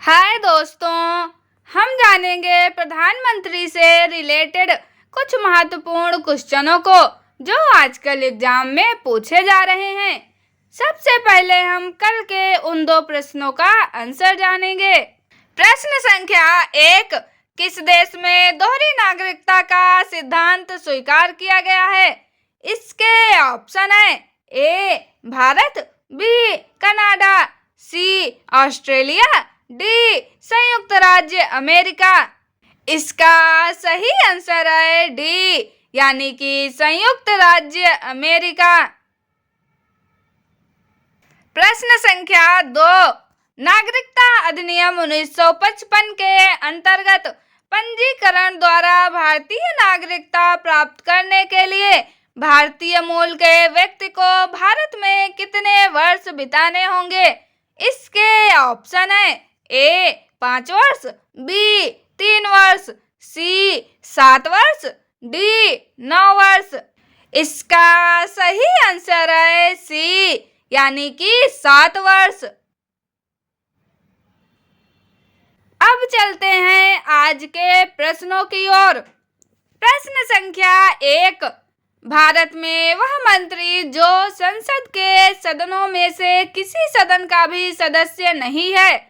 हाय दोस्तों, हम जानेंगे प्रधानमंत्री से रिलेटेड कुछ महत्वपूर्ण क्वेश्चनों को जो आजकल एग्जाम में पूछे जा रहे हैं। सबसे पहले हम कल के उन दो प्रश्नों का आंसर जानेंगे। प्रश्न संख्या 1, किस देश में दोहरी नागरिकता का सिद्धांत स्वीकार किया गया है? इसके ऑप्शन है ए भारत, बी कनाडा, सी ऑस्ट्रेलिया, डी संयुक्त राज्य अमेरिका। इसका सही आंसर है डी, यानी कि संयुक्त राज्य अमेरिका। प्रश्न संख्या 2, नागरिकता अधिनियम 1955 के अंतर्गत पंजीकरण द्वारा भारतीय नागरिकता प्राप्त करने के लिए भारतीय मूल के व्यक्ति को भारत में कितने वर्ष बिताने होंगे? इसके ऑप्शन है ए 5 वर्ष, बी 3 वर्ष, सी 7 वर्ष, डी 9 वर्ष। इसका सही आंसर है सी, यानी कि 7 वर्ष। अब चलते हैं आज के प्रश्नों की ओर। प्रश्न संख्या 1, भारत में वह मंत्री जो संसद के सदनों में से किसी सदन का भी सदस्य नहीं है,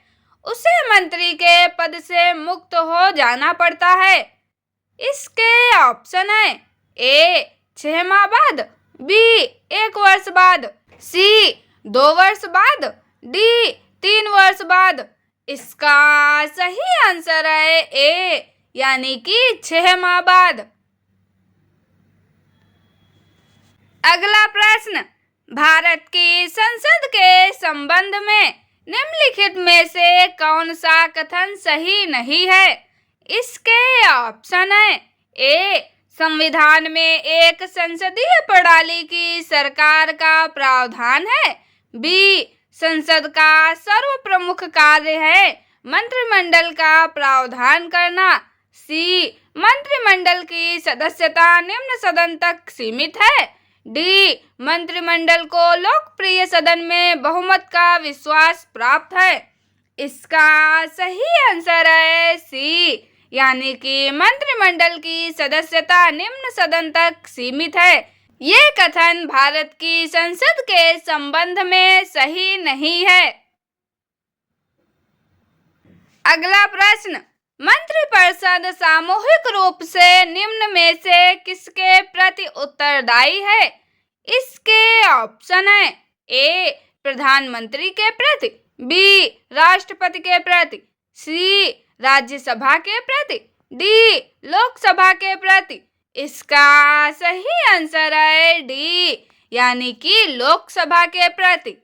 उसे मंत्री के पद से मुक्त हो जाना पड़ता है। इसके ऑप्शन है ए 6 माह बाद, बी 1 वर्ष बाद, सी 2 वर्ष बाद, डी 3 वर्ष बाद। इसका सही आंसर है ए, यानी कि 6 माह बाद। अगला प्रश्न, भारत की संसद के संबंध में निम्नलिखित में से कौन सा कथन सही नहीं है? इसके ऑप्शन है ए संविधान में एक संसदीय प्रणाली की सरकार का प्रावधान है, बी संसद का सर्वप्रमुख कार्य है मंत्रिमंडल का प्रावधान करना, सी मंत्रिमंडल की सदस्यता निम्न सदन तक सीमित है, डी मंत्रिमंडल को लोकप्रिय सदन में बहुमत का विश्वास प्राप्त है। इसका सही आंसर है सी, यानी कि मंत्रिमंडल की सदस्यता निम्न सदन तक सीमित है। ये कथन भारत की संसद के संबंध में सही नहीं है। अगला प्रश्न, मंत्रिपरिषद सामूहिक रूप से निम्न में से किसके प्रति उत्तरदायी है? इसके ऑप्शन है ए प्रधानमंत्री के प्रति, बी राष्ट्रपति के प्रति, सी राज्यसभा के प्रति, डी लोकसभा के प्रति। इसका सही आंसर है डी, यानी कि लोकसभा के प्रति।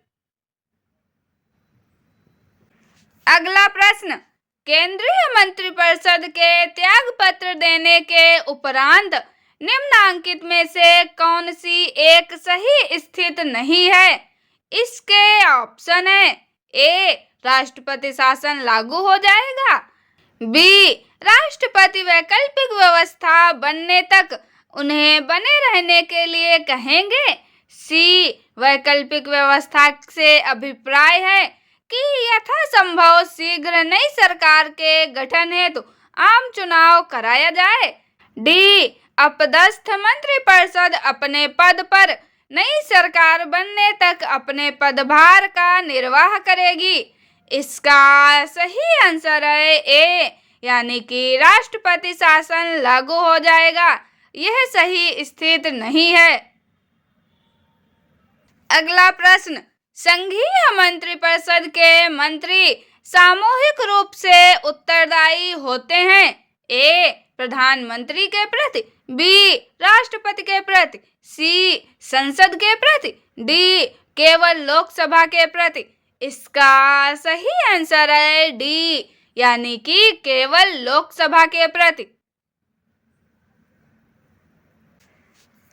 अगला प्रश्न, केंद्रीय मंत्रिपरिषद के त्याग पत्र देने के उपरांत निम्नांकित में से कौन सी एक सही स्थिति नहीं है? इसके ऑप्शन है ए राष्ट्रपति शासन लागू हो जाएगा, बी राष्ट्रपति वैकल्पिक व्यवस्था बनने तक उन्हें बने रहने के लिए कहेंगे, सी वैकल्पिक व्यवस्था से अभिप्राय है कि यथासंभव शीघ्र नई सरकार के गठन हेतु आम चुनाव कराया जाए, डी अपदस्थ मंत्रिपरिषद अपने पद पर नई सरकार बनने तक अपने पदभार का निर्वाह करेगी। इसका सही आंसर है ए, यानी कि राष्ट्रपति शासन लागू हो जाएगा। यह सही स्थिति नहीं है। अगला प्रश्न, संघीय मंत्रिपरिषद के मंत्री सामूहिक रूप से उत्तरदायी होते हैं ए प्रधानमंत्री के प्रति, बी राष्ट्रपति के प्रति, सी संसद के प्रति, डी केवल लोकसभा के प्रति। इसका सही आंसर है डी, यानी कि केवल लोकसभा के प्रति।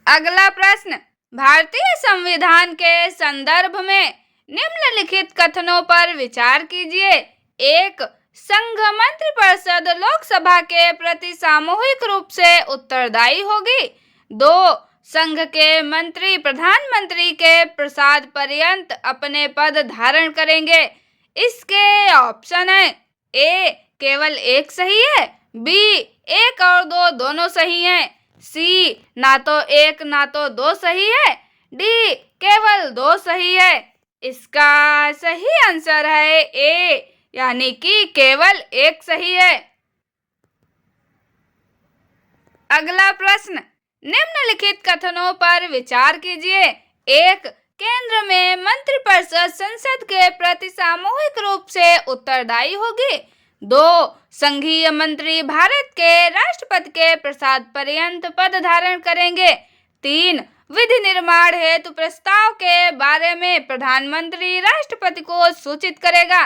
अगला प्रश्न, भारतीय संविधान के संदर्भ में निम्नलिखित कथनों पर विचार कीजिए। 1, संघ मंत्रिपरिषद लोकसभा के प्रति सामूहिक रूप से उत्तरदायी होगी। 2, संघ के मंत्री प्रधानमंत्री के प्रसाद पर्यंत अपने पद धारण करेंगे। इसके ऑप्शन है ए केवल एक सही है, बी एक और दो दोनों सही हैं, सी ना तो एक ना तो दो सही है, डी केवल दो सही है। इसका सही आंसर है ए, यानी कि केवल एक सही है। अगला प्रश्न, निम्नलिखित कथनों पर विचार कीजिए। एक, केंद्र में मंत्रिपरिषद संसद के प्रति सामूहिक रूप से उत्तरदायी होगी। दो, संघीय मंत्री भारत के राष्ट्रपति के प्रसाद पर्यंत पद धारण करेंगे। तीन, विधि निर्माण हेतु प्रस्ताव के बारे में प्रधानमंत्री राष्ट्रपति को सूचित करेगा।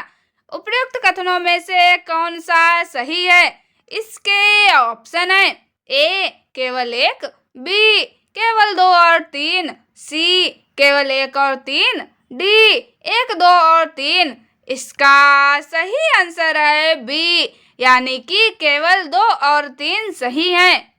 उपयुक्त कथनों में से कौन सा सही है? इसके ऑप्शन है ए केवल एक, बी केवल दो और तीन, सी केवल एक और तीन, डी एक दो और तीन। इसका सही आंसर है बी, यानी कि केवल दो और तीन सही हैं।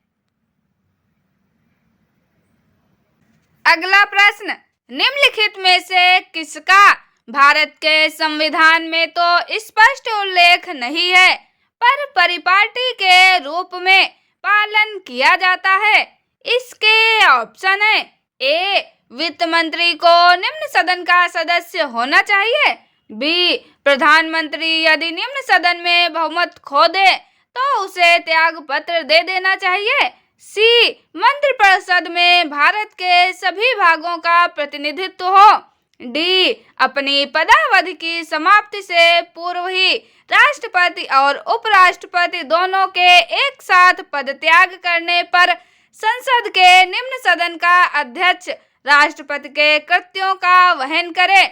अगला प्रश्न, निम्नलिखित में से किसका भारत के संविधान में तो स्पष्ट उल्लेख नहीं है पर परिपाटी के रूप में पालन किया जाता है? इसके ऑप्शन है ए, वित्त मंत्री को निम्न सदन का सदस्य होना चाहिए। बी, प्रधानमंत्री यदि निम्न सदन में बहुमत खो दे तो उसे त्याग पत्र दे देना चाहिए। सी, मंत्रिपरिषद में भारत के सभी भागों का प्रतिनिधित्व हो। डी, अपनी पदावधि की समाप्ति से पूर्व ही राष्ट्रपति और उपराष्ट्रपति दोनों के एक साथ पद त्याग करने पर संसद के निम्न सदन का अध्यक्ष राष्ट्रपति के कृत्यों का वहन करे।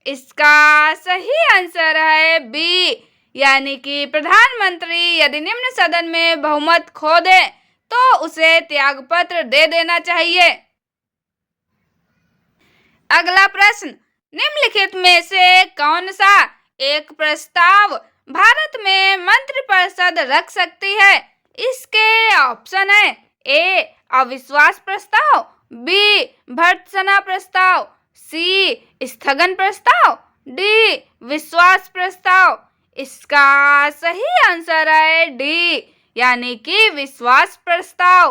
इसका सही आंसर है बी, यानी कि प्रधानमंत्री यदि निम्न सदन में बहुमत खो दे तो उसे त्यागपत्र दे देना चाहिए। अगला प्रश्न, निम्नलिखित में से कौन सा एक प्रस्ताव भारत में मंत्रिपरिषद रख सकती है? इसके ऑप्शन है ए, अविश्वास प्रस्ताव, बी, भर्त्सना प्रस्ताव, सी, स्थगन प्रस्ताव, डी, विश्वास प्रस्ताव। इसका सही आंसर है डी, यानी कि विश्वास प्रस्ताव।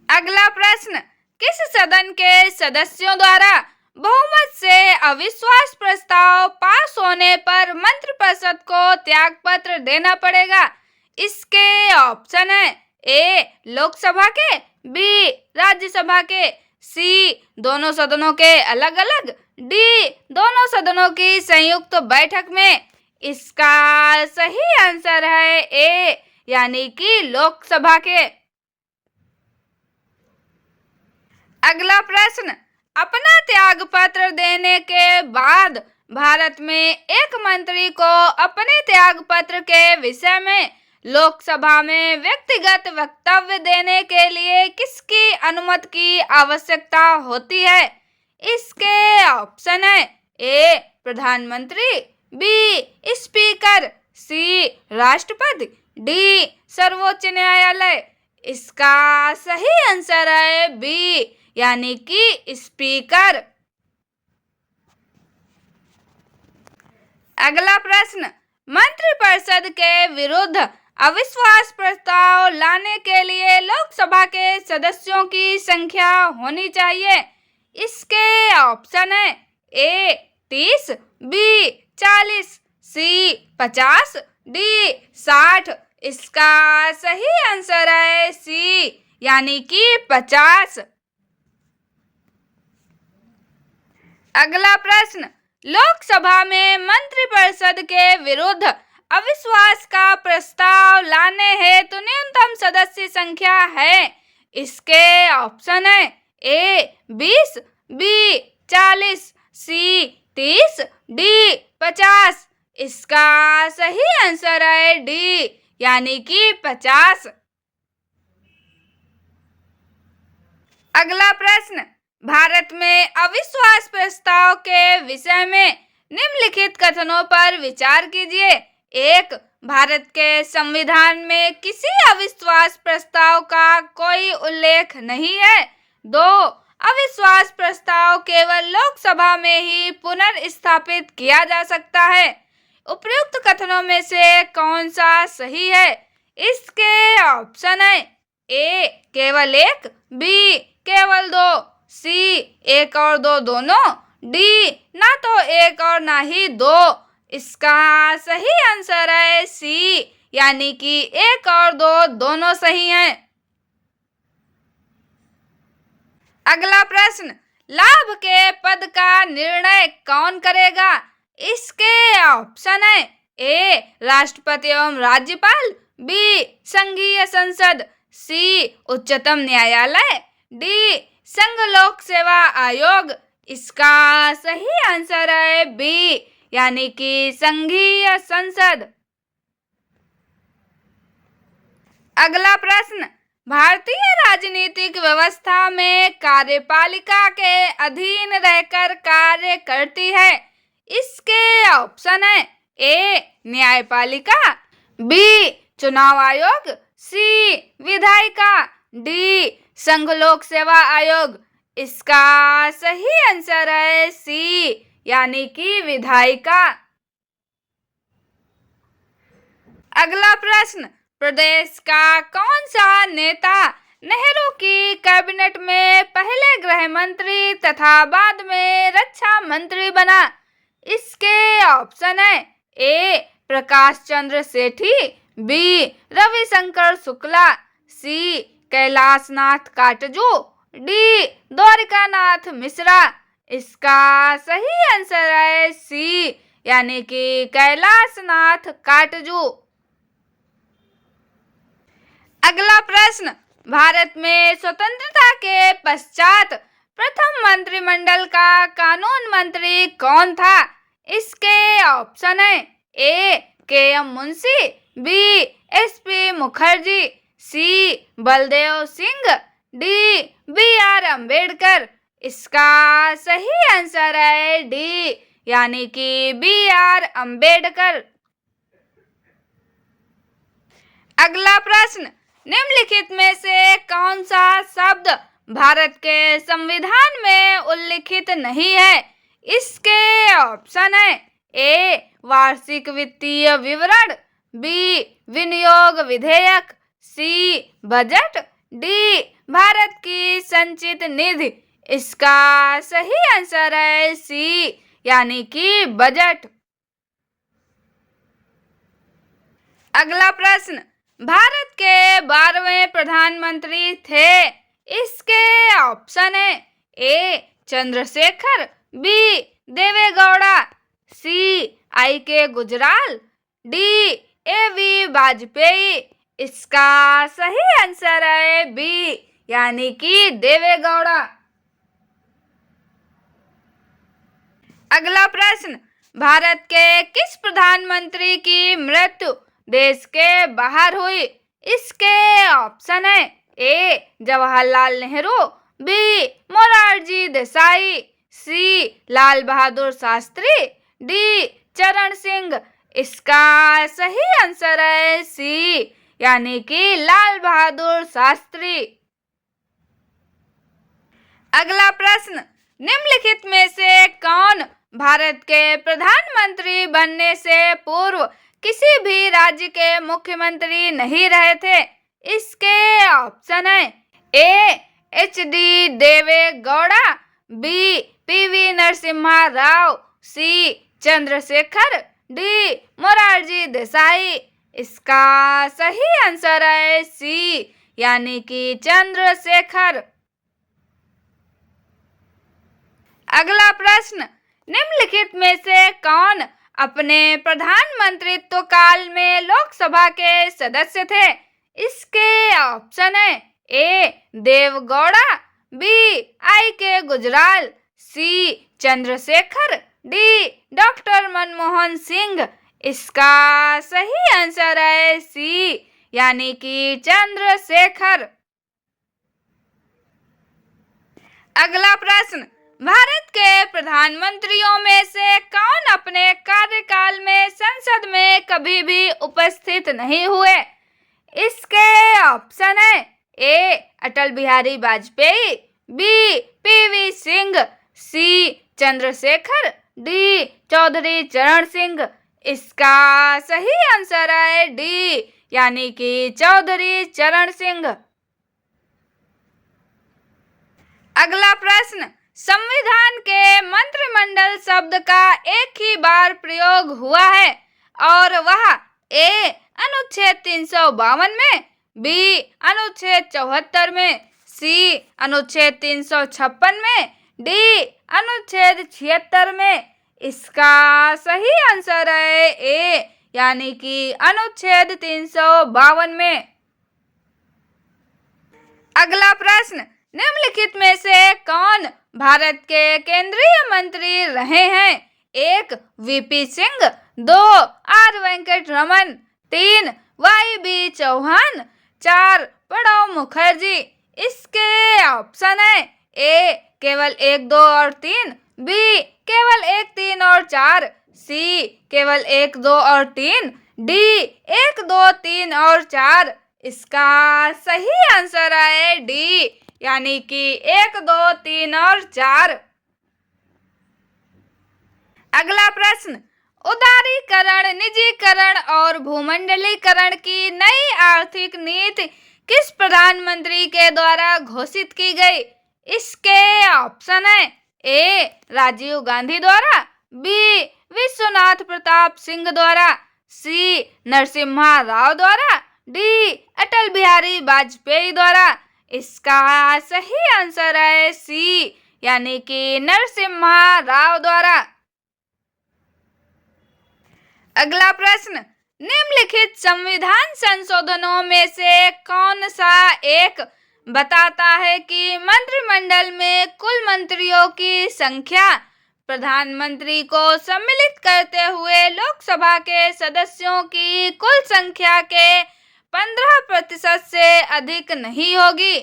अगला प्रश्न, किस सदन के सदस्यों द्वारा बहुमत से अविश्वास प्रस्ताव पास होने पर मंत्रिपरिषद को त्यागपत्र देना पड़ेगा? इसके ऑप्शन है ए, लोकसभा के, बी, राज्यसभा के, सी, दोनों सदनों के अलग अलग, डी, दोनों सदनों की संयुक्त बैठक में। इसका सही आंसर है ए, यानी कि लोकसभा के। अगला प्रश्न, अपना त्यागपत्र देने के बाद भारत में एक मंत्री को अपने त्यागपत्र के विषय में लोकसभा में व्यक्तिगत वक्तव्य देने के लिए किसकी अनुमति की आवश्यकता होती है? इसके ऑप्शन है ए, प्रधानमंत्री, बी, स्पीकर, सी, राष्ट्रपति, डी, सर्वोच्च न्यायालय। इसका सही आंसर है बी, यानी कि स्पीकर। अगला प्रश्न, मंत्रिपरिषद के विरुद्ध अविश्वास प्रस्ताव लाने के लिए लोकसभा के सदस्यों की संख्या होनी चाहिए। इसके ऑप्शन है ए, 30, बी, 40, सी, 50, डी, 60। इसका सही आंसर है सी, यानी कि 50। अगला प्रश्न, लोकसभा में मंत्रिपरिषद के विरुद्ध अविश्वास का प्रस्ताव लाने हेतु न्यूनतम सदस्य संख्या है। इसके ऑप्शन है ए, 20, बी, 40, सी, 30, डी, 50। इसका सही आंसर है डी, यानी कि 50। अगला प्रश्न, भारत में अविश्वास प्रस्ताव के विषय में निम्नलिखित कथनों पर विचार कीजिए। एक, भारत के संविधान में किसी अविश्वास प्रस्ताव का कोई उल्लेख नहीं है। दो, अविश्वास प्रस्ताव केवल लोकसभा में ही पुनर्स्थापित किया जा सकता है। उपयुक्त कथनों में से कौन सा सही है? इसके ऑप्शन है ए केवल एक, बी केवल दो, सी एक और दो दोनों, डी ना तो एक और ना ही दो। इसका सही आंसर है सी, यानी कि एक और दो दोनों सही हैं। अगला प्रश्न, लाभ के पद का निर्णय कौन करेगा? इसके ऑप्शन है ए राष्ट्रपति एवं राज्यपाल, बी संघीय संसद, सी उच्चतम न्यायालय, डी संघ लोक सेवा आयोग। इसका सही आंसर है बी, यानी कि संघीय संसद। अगला प्रश्न, भारतीय राजनीतिक व्यवस्था में कार्यपालिका के अधीन रहकर कार्य करती है। इसके ऑप्शन है ए न्यायपालिका, बी चुनाव आयोग, सी विधायिका, डी संघ लोक सेवा आयोग। इसका सही आंसर है सी, यानी कि विधायिका। अगला प्रश्न, प्रदेश का कौन सा नेता नेहरू की कैबिनेट में पहले गृह मंत्री तथा बाद में रक्षा मंत्री बना? इसके ऑप्शन है ए प्रकाश चंद्र सेठी, बी रविशंकर शुक्ला, सी कैलाशनाथ काटजू, डी द्वारिकानाथ मिश्रा। इसका सही आंसर है सी, यानी कि कैलाशनाथ काटजू। अगला प्रश्न, भारत में स्वतंत्रता के पश्चात प्रथम मंत्रिमंडल का कानून मंत्री कौन था? इसके ऑप्शन है A K M Munshi, B S P Mukherjee, C Baldev Singh, D B R Ambedkar. इसका सही आंसर है डी, यानी कि बी आर अम्बेडकर। अगला प्रश्न, निम्नलिखित में से कौन सा शब्द भारत के संविधान में उल्लिखित नहीं है? इसके ऑप्शन है ए वार्षिक वित्तीय विवरण, बी विनियोग विधेयक, सी बजट, डी भारत की संचित निधि। इसका सही आंसर है सी, यानी कि बजट। अगला प्रश्न, भारत के 12वें प्रधानमंत्री थे। इसके ऑप्शन है ए चंद्रशेखर, बी देवेगौड़ा, सी आई के Gujral, D A V Vajpayee. इसका सही आंसर है बी, यानी कि देवेगौड़ा। अगला प्रश्न, भारत के किस प्रधानमंत्री की मृत्यु देश के बाहर हुई? इसके ऑप्शन है ए जवाहरलाल नेहरू, बी मोरारजी देसाई, सी लाल बहादुर शास्त्री, डी चरण सिंह। इसका सही आंसर है सी, यानी कि लाल बहादुर शास्त्री। अगला प्रश्न, निम्नलिखित में से कौन भारत के प्रधानमंत्री बनने से पूर्व किसी भी राज्य के मुख्यमंत्री नहीं रहे थे? इसके ऑप्शन है A H D Deve Gowda, B P V Narasimha Rao, C Chandrashekhar, D Morarji Desai. इसका सही आंसर है सी, यानी कि चंद्रशेखर। अगला प्रश्न, निम्नलिखित में से कौन अपने प्रधानमंत्रित्व काल में लोकसभा के सदस्य थे? इसके ऑप्शन है ए देवगौड़ा, बी आई के गुजराल, सी चंद्रशेखर, डी डॉक्टर मनमोहन सिंह। इसका सही आंसर है सी, यानी कि चंद्रशेखर। अगला प्रश्न, भारत के प्रधानमंत्रियों में से कौन अपने कार्यकाल में संसद में कभी भी उपस्थित नहीं हुए? इसके ऑप्शन है ए अटल बिहारी वाजपेयी, बी पीवी सिंह, सी चंद्रशेखर, डी चौधरी चरण सिंह। इसका सही आंसर है डी, यानी कि चौधरी चरण सिंह। अगला प्रश्न, संविधान के मंत्रिमंडल शब्द का एक ही बार प्रयोग हुआ है और वह ए अनुच्छेद 352 में, बी अनुच्छेद 74 में, सी अनुच्छेद 356 में, डी अनुच्छेद 76 में। इसका सही आंसर है ए, यानी कि अनुच्छेद 352 में। अगला प्रश्न, निम्नलिखित में से कौन भारत के केंद्रीय मंत्री रहे हैं? 1 V P Singh, 2 R Venkat Raman, 3 Y B Chauhan, 4 Pranab Mukherjee. इसके ऑप्शन है ए केवल 1, 2 और 3, बी केवल 1, 3 और 4, सी केवल 1, 2 और 3, डी 1, 2, 3 और 4। इसका सही आंसर है डी, यानी कि 1, 2, 3 और 4। अगला प्रश्न, उदारीकरण, निजीकरण और भूमंडलीकरण की नई आर्थिक नीति किस प्रधानमंत्री के द्वारा घोषित की गई? इसके ऑप्शन है ए राजीव गांधी द्वारा, बी विश्वनाथ प्रताप सिंह द्वारा, सी नरसिम्हा राव द्वारा, डी अटल बिहारी वाजपेयी द्वारा। इसका सही आंसर है सी, यानी कि नरसिम्हा राव द्वारा। अगला प्रश्न, निम्नलिखित संविधान संशोधनों में से कौन सा एक बताता है कि मंत्रिमंडल में कुल मंत्रियों की संख्या प्रधानमंत्री को सम्मिलित करते हुए लोकसभा के सदस्यों की कुल संख्या के 15% से अधिक नहीं होगी?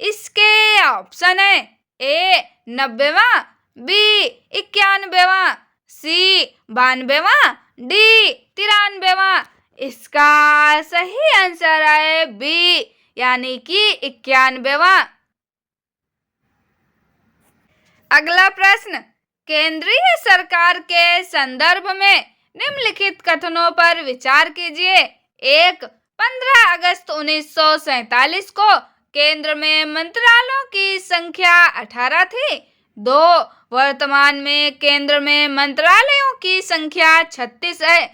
इसके ऑप्शन है ए 90वां, बी 91वां, सी 92वां, डी 93वां। इसका सही आंसर है बी, यानी कि 91वां। अगला प्रश्न, केंद्रीय सरकार के संदर्भ में निम्नलिखित कथनों पर विचार कीजिए। 1 15 अगस्त 1947 को केंद्र में मंत्रालयों की संख्या 18 थी। 2 वर्तमान में केंद्र में मंत्रालयों की संख्या 36 है।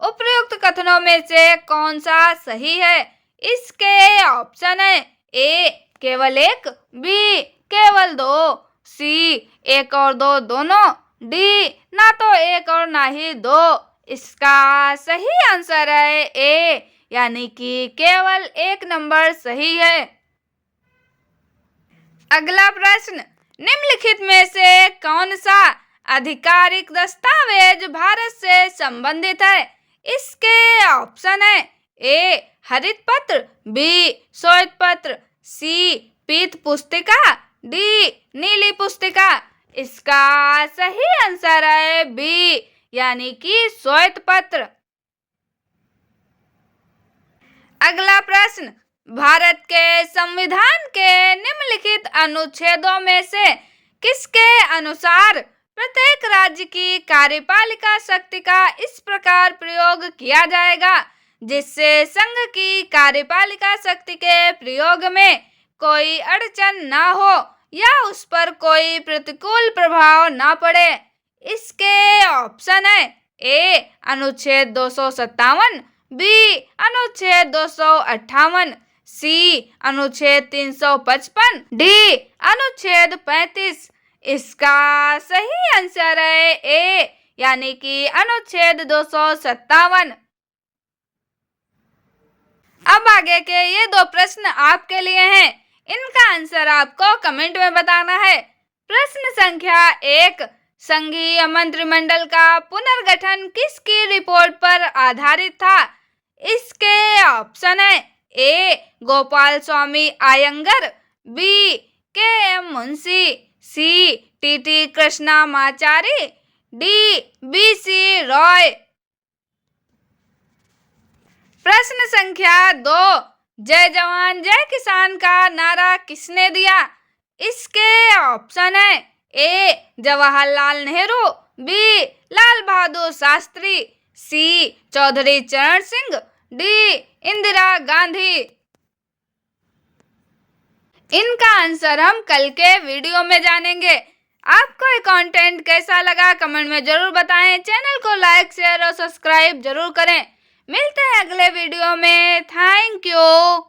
उपयुक्त कथनों में से कौन सा सही है? इसके ऑप्शन है ए केवल 1, बी केवल 2, सी 1 और 2 दोनों, डी ना तो 1 और ना ही 2। इसका सही आंसर है ए, यानी कि केवल 1 नंबर सही है। अगला प्रश्न, निम्नलिखित में से कौन सा आधिकारिक दस्तावेज भारत से संबंधित है? इसके ऑप्शन है ए हरित पत्र, बी श्वेत पत्र, सी पीत पुस्तिका, डी नीली पुस्तिका। इसका सही आंसर है बी, यानी कि श्वेत पत्र। अगला प्रश्न, भारत के संविधान के निम्नलिखित अनुच्छेदों में से किसके अनुसार प्रत्येक राज्य की कार्यपालिका शक्ति का इस प्रकार प्रयोग किया जाएगा जिससे संघ की कार्यपालिका शक्ति के प्रयोग में कोई अड़चन न हो या उस पर कोई प्रतिकूल प्रभाव न पड़े? इसके ऑप्शन है ए अनुच्छेद 257, बी अनुच्छेद 258, सी अनुच्छेद 355, डी अनुच्छेद 35। इसका सही आंसर है ए, यानी कि अनुच्छेद 257। अब आगे के ये 2 प्रश्न आपके लिए हैं, इनका आंसर आपको कमेंट में बताना है। प्रश्न संख्या 1, संघीय मंत्रिमंडल का पुनर्गठन किसकी रिपोर्ट पर आधारित था? इसके ऑप्शन है A Gopal Swami Ayyangar, B K M Munshi, C T Krishnamachari, D B C Roy. प्रश्न संख्या 2, जय जवान जय किसान का नारा किसने दिया? इसके ऑप्शन है ए जवाहरलाल नेहरू, बी लाल बहादुर शास्त्री, सी चौधरी चरण सिंह, डी इंदिरा गांधी। इनका आंसर हम कल के वीडियो में जानेंगे। आपको ये कंटेंट कैसा लगा कमेंट में जरूर बताएं। चैनल को लाइक शेयर और सब्सक्राइब जरूर करें। मिलते हैं अगले वीडियो में। Thank you.